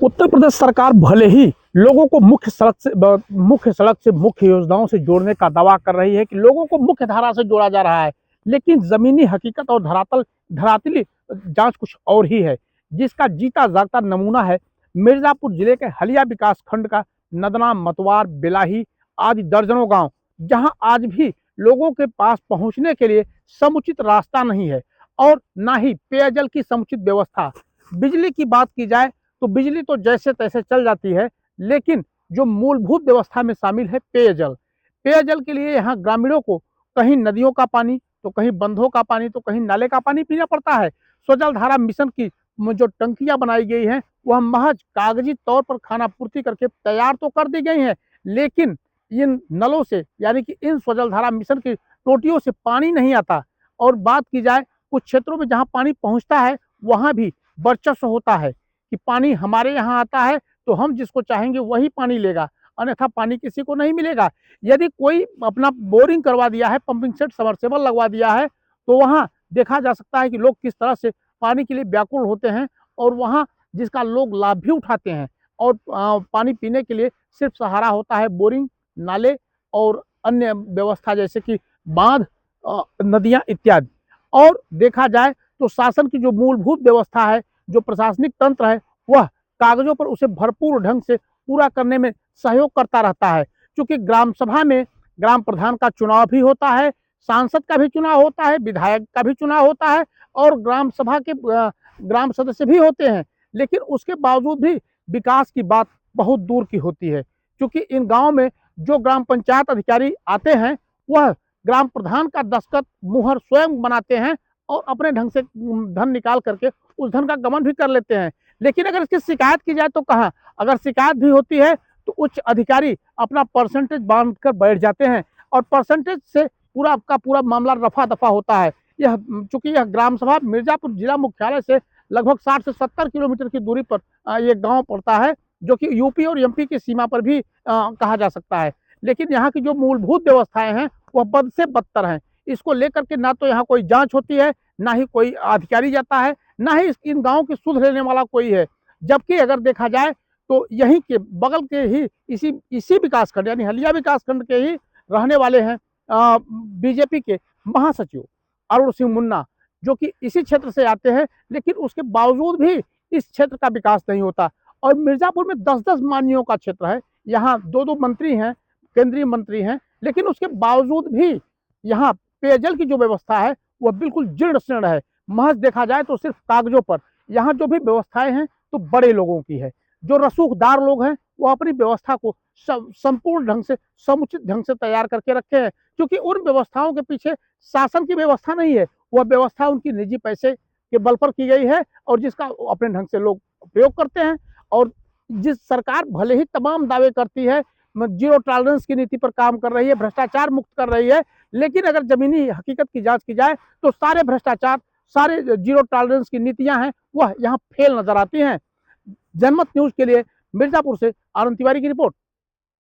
उत्तर प्रदेश सरकार भले ही लोगों को मुख्य योजनाओं से जोड़ने का दावा कर रही है कि लोगों को मुख्य धारा से जोड़ा जा रहा है, लेकिन जमीनी हकीकत और धरातली जांच कुछ और ही है, जिसका जीता जागता नमूना है मिर्जापुर जिले के हलिया विकास खंड का नदना, मतवार, बेलाही आदि दर्जनों गांव, जहां आज भी लोगों के पास पहुंचने के लिए समुचित रास्ता नहीं है और ना ही पेयजल की समुचित व्यवस्था। बिजली की बात की जाए तो बिजली तो जैसे तैसे चल जाती है, लेकिन जो मूलभूत व्यवस्था में शामिल है पेयजल, पेयजल के लिए यहाँ ग्रामीणों को कहीं नदियों का पानी, तो कहीं बंधों का पानी, तो कहीं नाले का पानी पीना पड़ता है। स्वजल धारा मिशन की जो टंकियां बनाई गई हैं वह महज कागजी तौर पर खाना पूर्ति करके तैयार तो कर दी गई हैं, लेकिन इन नलों से यानी कि इन स्वजल धारा मिशन की टोटियों से पानी नहीं आता। और बात की जाए कुछ क्षेत्रों में जहाँ पानी पहुँचता है वहाँ भी वर्चस्व होता है कि पानी हमारे यहाँ आता है तो हम जिसको चाहेंगे वही पानी लेगा, अन्यथा पानी किसी को नहीं मिलेगा। यदि कोई अपना बोरिंग करवा दिया है, पंपिंग सेट, समरसेबल लगवा दिया है, तो वहाँ देखा जा सकता है कि लोग किस तरह से पानी के लिए व्याकुल होते हैं और वहाँ जिसका लोग लाभ भी उठाते हैं। और पानी पीने के लिए सिर्फ सहारा होता है बोरिंग, नाले और अन्य व्यवस्था जैसे कि बांध, नदियाँ इत्यादि। और देखा जाए तो शासन की जो मूलभूत व्यवस्था है, जो प्रशासनिक तंत्र है, वह कागजों पर उसे भरपूर ढंग से पूरा करने में सहयोग करता रहता है। क्योंकि ग्राम सभा में ग्राम प्रधान का चुनाव भी होता है, सांसद का भी चुनाव होता है, विधायक का भी चुनाव होता है और ग्राम सभा के ग्राम सदस्य भी होते हैं, लेकिन उसके बावजूद भी विकास की बात बहुत दूर की होती है। क्योंकि इन गाँव में जो ग्राम पंचायत अधिकारी आते हैं वह ग्राम प्रधान का दस्तखत मुहर स्वयं बनाते हैं और अपने ढंग से धन निकाल करके उस धन का गमन भी कर लेते हैं। लेकिन अगर इसकी शिकायत की जाए तो कहाँ, अगर शिकायत भी होती है तो उच्च अधिकारी अपना परसेंटेज बांध कर बैठ जाते हैं और परसेंटेज से पूरा का पूरा मामला रफा दफा होता है। यह चूंकि यह ग्राम सभा मिर्जापुर जिला मुख्यालय से लगभग 60 से 70 किलोमीटर की दूरी पर ये गाँव पड़ता है, जो कि यूपी और एमपी की सीमा पर भी कहा जा सकता है। लेकिन यहाँ की जो मूलभूत व्यवस्थाएं हैं वह बद से बदतर हैं। इसको लेकर के ना तो यहाँ कोई जांच होती है, ना ही कोई अधिकारी जाता है, ना ही इन गाँव की सुध लेने वाला कोई है। जबकि अगर देखा जाए तो यहीं के बगल के ही इसी विकास खंड यानी हलिया विकास खंड के ही रहने वाले हैं बीजेपी के महासचिव अरुण सिंह मुन्ना, जो कि इसी क्षेत्र से आते हैं, लेकिन उसके बावजूद भी इस क्षेत्र का विकास नहीं होता। और मिर्जापुर में 10-10 मानियों का क्षेत्र है, यहाँ 2-2 मंत्री हैं, केंद्रीय मंत्री हैं, लेकिन उसके बावजूद भी यहाँ पेयजल की जो व्यवस्था है वह बिल्कुल जीर्ण शीर्ण है। महज देखा जाए तो सिर्फ कागजों पर। यहाँ जो भी व्यवस्थाएं हैं तो बड़े लोगों की है, जो रसूखदार लोग हैं वो अपनी व्यवस्था को संपूर्ण ढंग से, समुचित ढंग से तैयार करके रखे हैं। क्योंकि उन व्यवस्थाओं के पीछे शासन की व्यवस्था नहीं है, वह व्यवस्था उनकी निजी पैसे के बल पर की गई है और जिसका अपने ढंग से लोग प्रयोग करते हैं। और जिस सरकार भले ही तमाम दावे करती है, जीरो टॉलरेंस की नीति पर काम कर रही है, भ्रष्टाचार मुक्त कर रही है, लेकिन अगर जमीनी हकीकत की जांच की जाए तो सारे भ्रष्टाचार, सारे जीरो टॉलरेंस की नीतियां हैं वह यहाँ फेल नजर आती हैं। जनमत न्यूज के लिए मिर्जापुर से आनंद तिवारी की रिपोर्ट।